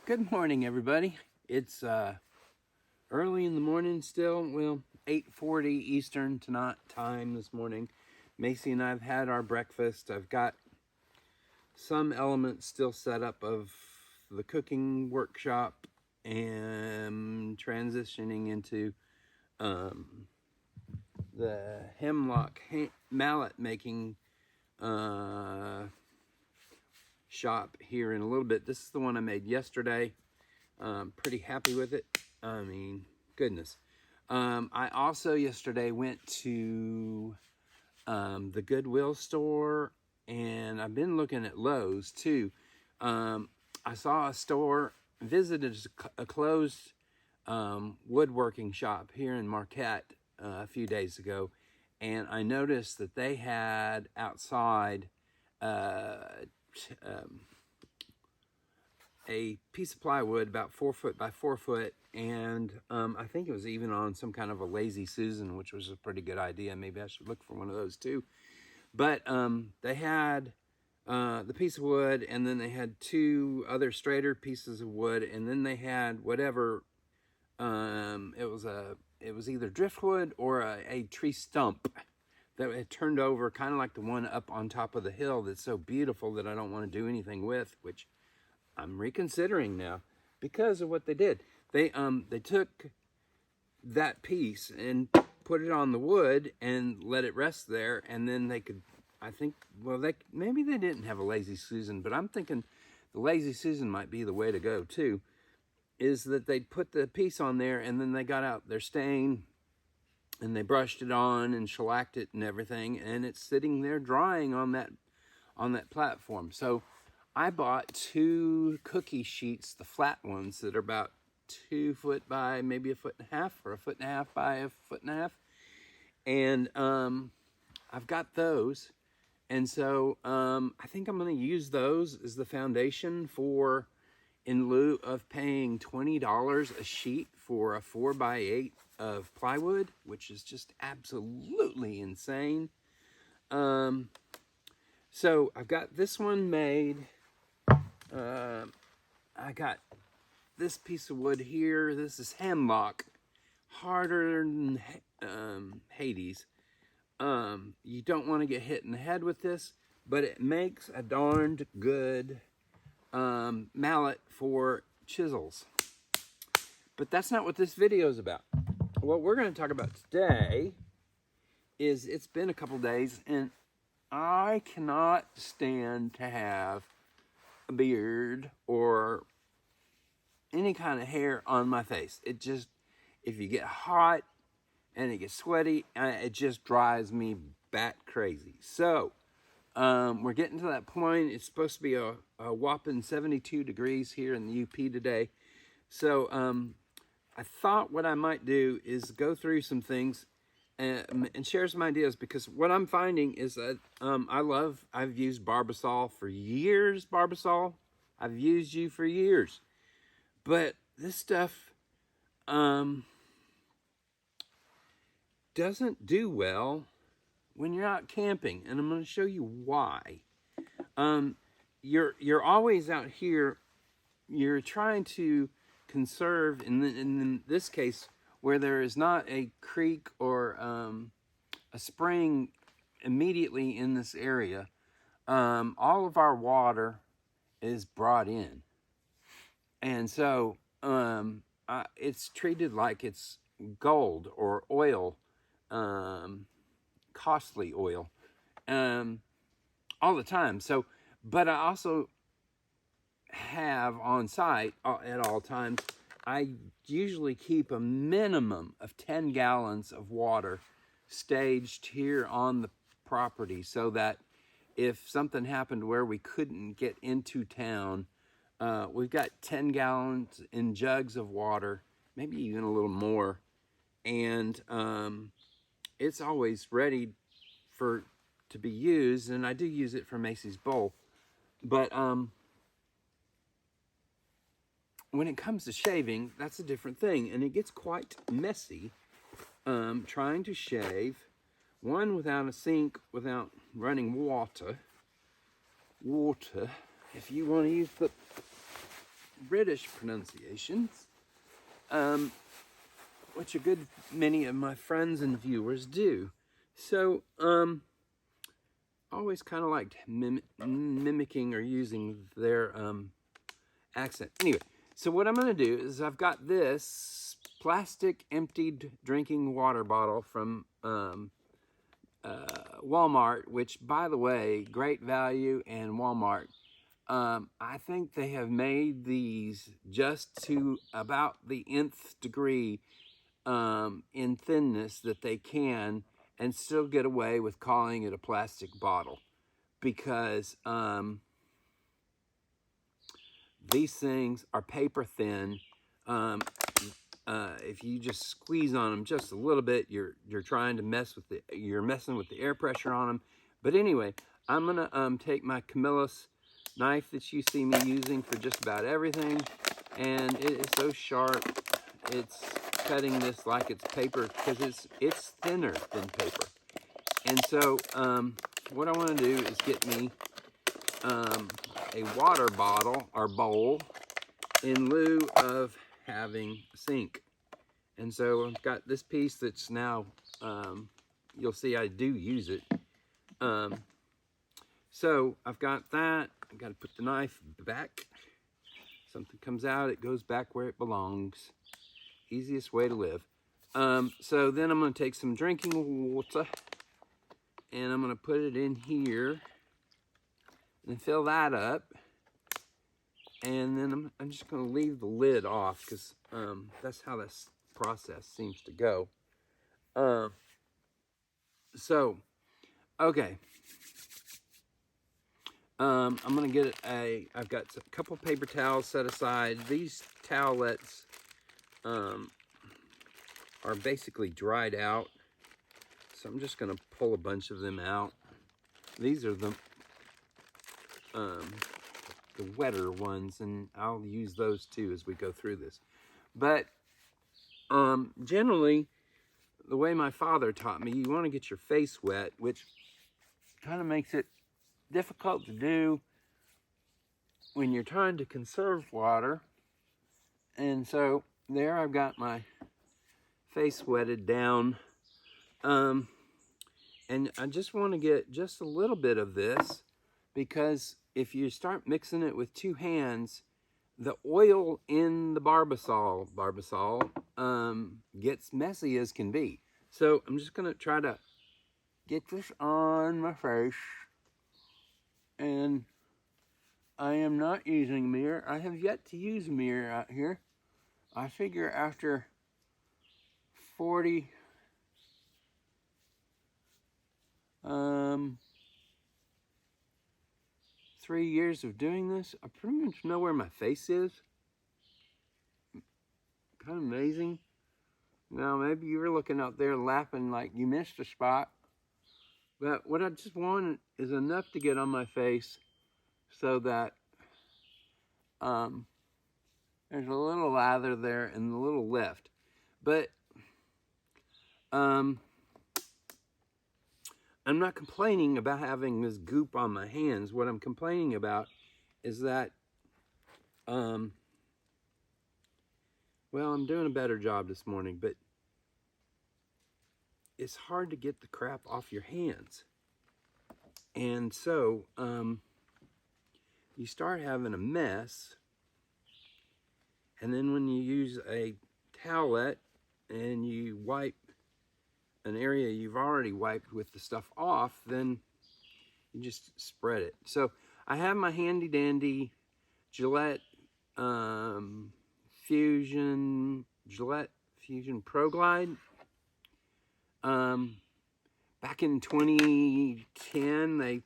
Good morning, everybody. It's early in the morning still. Well, 8:40 Eastern tonight time this morning. Macy and I have had our breakfast. I've got some elements still set up of the cooking workshop and transitioning into the hemlock mallet making shop here in a little bit. This is the one I made yesterday. Pretty happy with it. I mean, goodness. I also yesterday went to the Goodwill store, and I've been looking at Lowe's too. I saw a store, visited a closed woodworking shop here in Marquette a few days ago, and I noticed that they had outside a piece of plywood about 4 foot by 4 foot, and I think it was even on some kind of a Lazy Susan, which was a pretty good idea. Maybe I should look for one of those too. But they had the piece of wood, and then they had two other straighter pieces of wood, and then they had whatever it was either driftwood or a tree stump that had turned over, kind of like the one up on top of the hill that's so beautiful that I don't want to do anything with, which I'm reconsidering now because of what they did. They took that piece and put it on the wood and let it rest there, and then they could, I think, well, maybe they didn't have a Lazy Susan, but I'm thinking the Lazy Susan might be the way to go too, is that they put the piece on there and then they got out their stain and they brushed it on and shellacked it and everything, and it's sitting there drying on that platform. So I bought 2 cookie sheets, the flat ones that are about 2 foot by maybe 1.5 feet, or 1.5 feet by 1.5 feet. And I've got those. And so I think I'm going to use those as the foundation for, in lieu of paying $20 a sheet for a 4x8 of plywood, which is just absolutely insane. So I've got this one made. I got this piece of wood here. This is hemlock, harder than Hades. You don't want to get hit in the head with this, but it makes a darned good mallet for chisels. But that's not what this video is about. What we're going to talk about today is, it's been a couple days and I cannot stand to have a beard or any kind of hair on my face. It just, if you get hot and it gets sweaty, it just drives me bat crazy. So we're getting to that point. It's supposed to be a whopping 72 degrees here in the UP today. So I thought what I might do is go through some things and share some ideas, because what I'm finding is that I've used Barbasol for years. Barbasol, I've used you for years, but this stuff doesn't do well when you're out camping, and I'm going to show you why. You're always out here. You're trying to conserve, in this case, where there is not a creek or a spring immediately in this area. All of our water is brought in, and so it's treated like it's gold or oil, costly oil, all the time. So, but I also have on site at all times, I usually keep a minimum of 10 gallons of water staged here on the property, so that if something happened where we couldn't get into town, we've got 10 gallons in jugs of water, maybe even a little more, and it's always ready to be used. And I do use it for Macy's bowl, but when it comes to shaving, that's a different thing, and it gets quite messy trying to shave, one, without a sink, without running water. If you want to use British pronunciations, which a good many of my friends and viewers do. So, always kind of liked mimicking or using their accent. Anyway, so what I'm going to do is I've got this plastic emptied drinking water bottle from Walmart, which, by the way, great value, and Walmart. I think they have made these just to about the nth degree in thinness that they can, and still get away with calling it a plastic bottle, because these things are paper thin. If you just squeeze on them just a little bit, you're trying to messing with the air pressure on them. But anyway, I'm gonna take my Camillus knife that you see me using for just about everything, and it is so sharp. It's cutting this like it's paper, because it's thinner than paper. And so what I want to do is get me a water bottle or bowl in lieu of having a sink. And so I've got this piece that's now, you'll see I do use it. So I've got that. I've got to put the knife back. Something comes out, it goes back where it belongs. Easiest way to live. So then I'm going to take some drinking water, and I'm going to put it in here and fill that up. And then I'm just going to leave the lid off, because that's how this process seems to go. Okay. I'm going to get I've got a couple paper towels set aside. These towelettes are basically dried out, so I'm just going to pull a bunch of them out. These are the wetter ones, and I'll use those too as we go through this. But generally, the way my father taught me, you want to get your face wet, which kind of makes it difficult to do when you're trying to conserve water. And so there I've got my face wetted down. And I just want to get just a little bit of this, because if you start mixing it with two hands, the oil in the barbasol gets messy as can be. So I'm just going to try to get this on my face. And I am not using a mirror. I have yet to use a mirror out here. I figure after 43 years of doing this, I pretty much know where my face is. Kind of amazing. Now, maybe you were looking out there laughing like you missed a spot. But what I just want is enough to get on my face so that there's a little lather there and a little left. But I'm not complaining about having this goop on my hands. What I'm complaining about is that, well, I'm doing a better job this morning, but it's hard to get the crap off your hands. And so you start having a mess, and then when you use a towelette and you wipe an area you've already wiped with the stuff off, then you just spread it. So I have my handy dandy Gillette Fusion Pro Glide. Back in 2010, they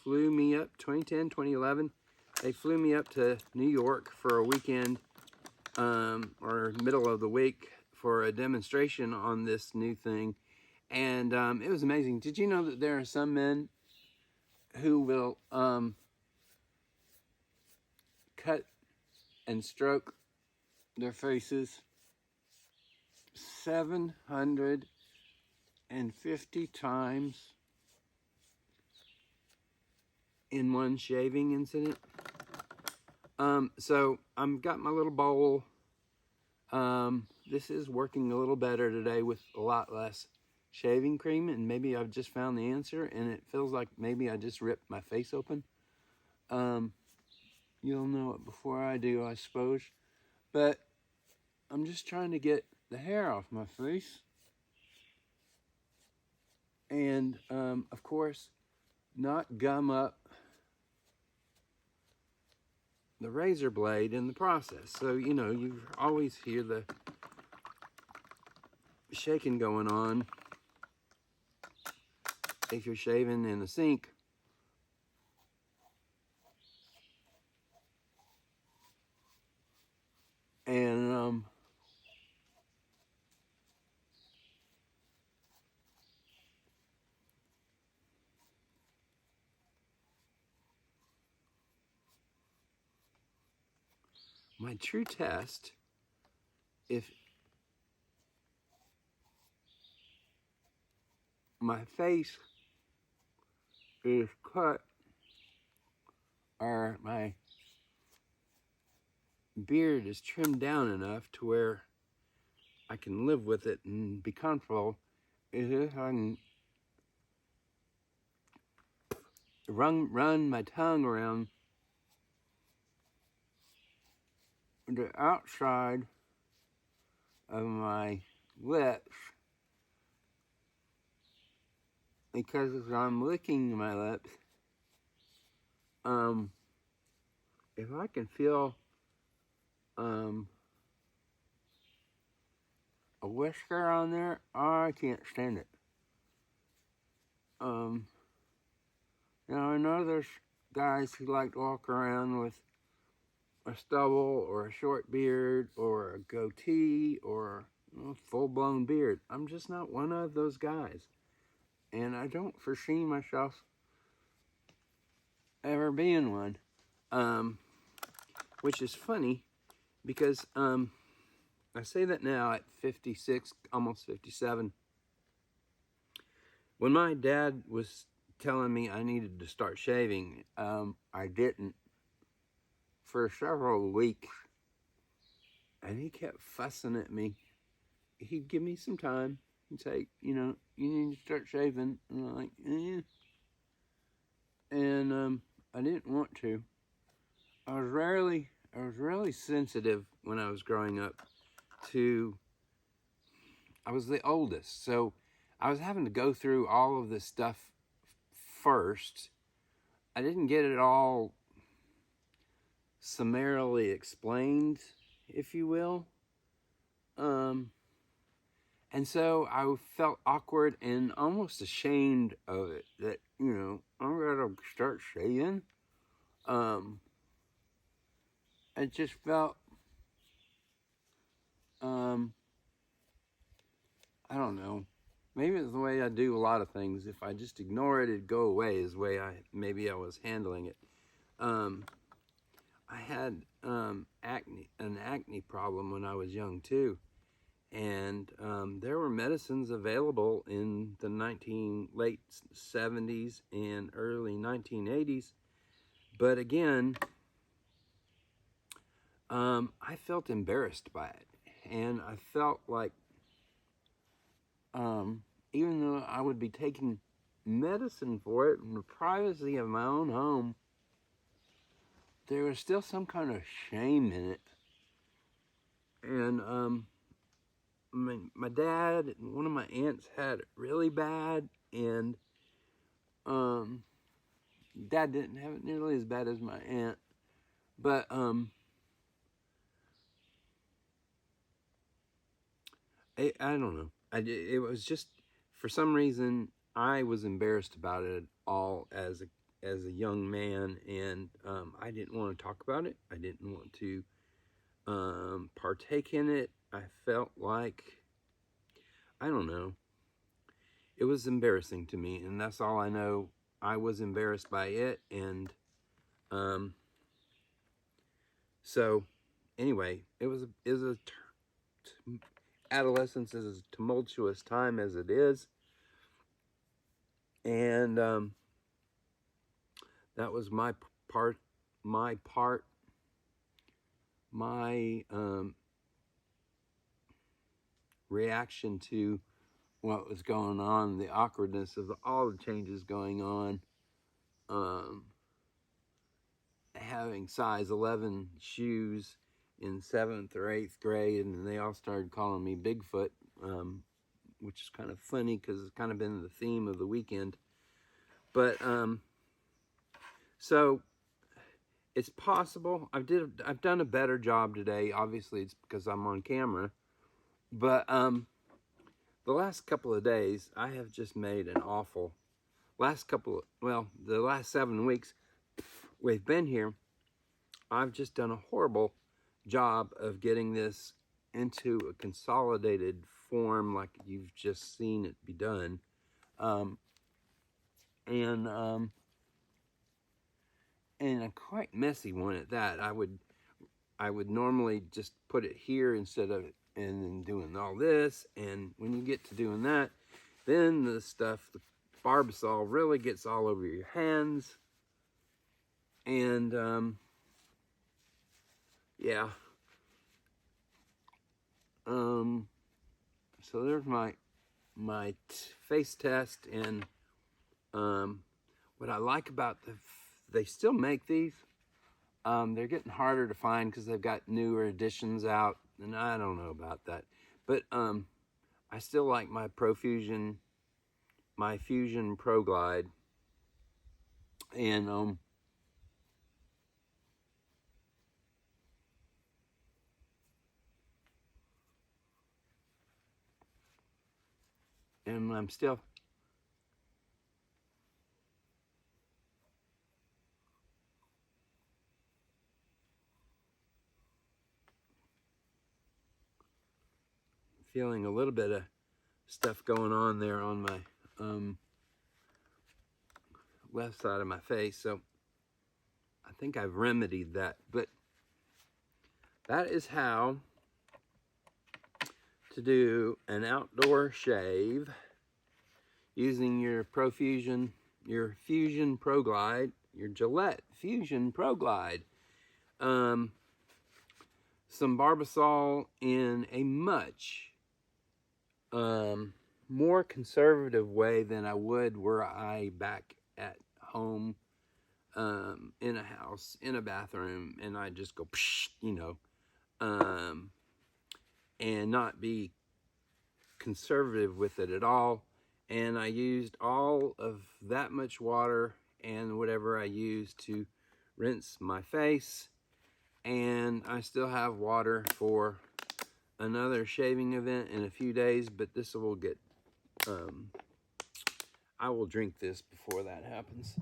flew me up, 2011, they flew me up to New York for a weekend, or middle of the week, for a demonstration on this new thing. And it was amazing. Did you know that there are some men who will cut and stroke their faces 750 times in one shaving incident? So I've got my little bowl. This is working a little better today with a lot less shaving cream, and maybe I've just found the answer, and it feels like maybe I just ripped my face open. You'll know it before I do, I suppose. But I'm just trying to get the hair off my face. And, of course, not gum up the razor blade in the process. So, you know, you always hear the shaking going on if you're shaving in the sink. And, my true test, if my face is cut or my beard is trimmed down enough to where I can live with it and be comfortable, is if I can run my tongue around the outside of my lips, because as I'm licking my lips, if I can feel a whisker on there, I can't stand it. Now I know there's guys who like to walk around with a stubble or a short beard or a goatee or a full-blown beard. I'm just not one of those guys, and I don't foresee myself ever being one. Which is funny because I say that now at 56, almost 57. When my dad was telling me I needed to start shaving, I didn't for several weeks, and he kept fussing at me. He'd give me some time. He'd say, you know, you need to start shaving. And I'm like, eh. And I didn't want to. I was really sensitive when I was growing up to, I was the oldest, so I was having to go through all of this stuff first. I didn't get it all summarily explained, if you will. And so I felt awkward and almost ashamed of it, that, you know, I'm gonna start shaving. It just felt, I don't know. Maybe it's the way I do a lot of things. If I just ignore it, it'd go away, is the way maybe I was handling it. I had an acne problem when I was young too. And there were medicines available in the late 70s and early 1980s. But again, I felt embarrassed by it. And I felt like, even though I would be taking medicine for it in the privacy of my own home, there was still some kind of shame in it. And my dad and one of my aunts had it really bad, and Dad didn't have it nearly as bad as my aunt, but I don't know. It was just, for some reason, I was embarrassed about it all as a young man, and I didn't want to talk about it. I didn't want to partake in it. I felt like, I don't know. It was embarrassing to me, and that's all I know. I was embarrassed by it, and so anyway, it was adolescence is as tumultuous time as it is, and that was my part my reaction to what was going on, the awkwardness of all the changes going on. Having size 11 shoes in 7th or 8th grade, and they all started calling me Bigfoot, which is kind of funny because it's kind of been the theme of the weekend. But so it's possible. I've done a better job today. Obviously, it's because I'm on camera. But the last couple of days, I have just made an awful. The last 7 weeks we've been here, I've just done a horrible job of getting this into a consolidated form like you've just seen it be done. And a quite messy one at that. I would normally just put it here instead of and then doing all this. And when you get to doing that, then the Barbasol really gets all over your hands. And yeah. So there's my face test, and what I like about they still make these. They're getting harder to find because they've got newer editions out, and I don't know about that. But I still like my Fusion Pro Glide, and I'm still feeling a little bit of stuff going on there on my left side of my face, so I think I've remedied that. But that is how to do an outdoor shave using your Fusion Pro Glide, your Gillette Fusion Pro Glide. Some Barbasol in a much more conservative way than I would were I back at home, in a house, in a bathroom, and I just go, psh, and not be conservative with it at all. And I used all of that much water and whatever I used to rinse my face, and I still have water for another shaving event in a few days, but this will get I will drink this before that happens.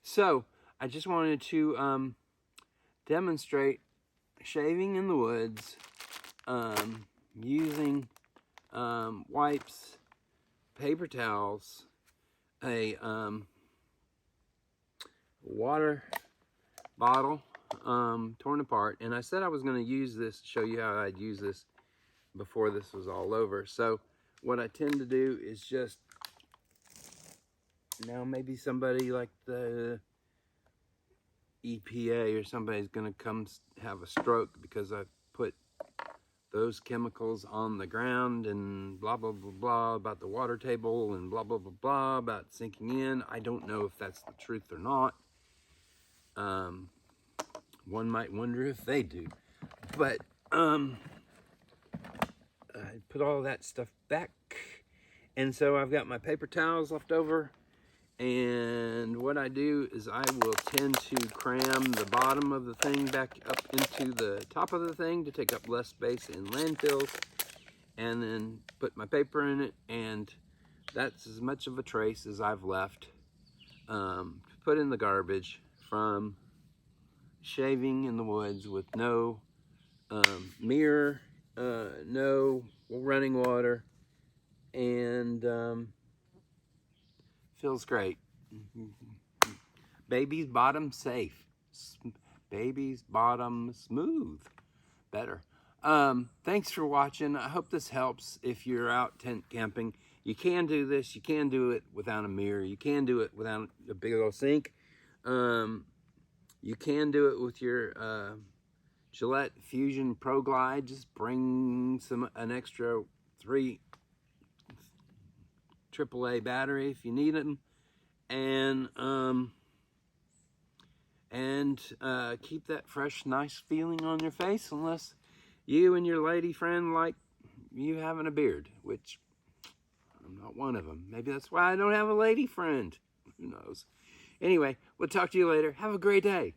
So I just wanted to demonstrate shaving in the woods, using wipes, paper towels, a water bottle torn apart, and I said I was going to use this to show you how I'd use this before this was all over. So what I tend to do is just, now maybe somebody like the EPA or somebody's going to come have a stroke because I put those chemicals on the ground and blah, blah, blah, blah about the water table and blah, blah, blah, blah about sinking in. I don't know if that's the truth or not. One might wonder if they do. But I put all that stuff back. And so I've got my paper towels left over. And what I do is I will tend to cram the bottom of the thing back up into the top of the thing to take up less space in landfills, and then put my paper in it, and that's as much of a trace as I've left to put in the garbage from shaving in the woods with no mirror, no running water, and feels great. Baby's bottom safe. Baby's bottom smooth. Better. Thanks for watching. I hope this helps if you're out tent camping. You can do this. You can do it without a mirror. You can do it without a big old sink. You You can do it with your Gillette Fusion Pro Glide. Just bring an extra 3 AAA battery if you need them, and keep that fresh, nice feeling on your face, unless you and your lady friend like you having a beard, which I'm not one of them. Maybe that's why I don't have a lady friend. Who knows? Anyway, we'll talk to you later. Have a great day.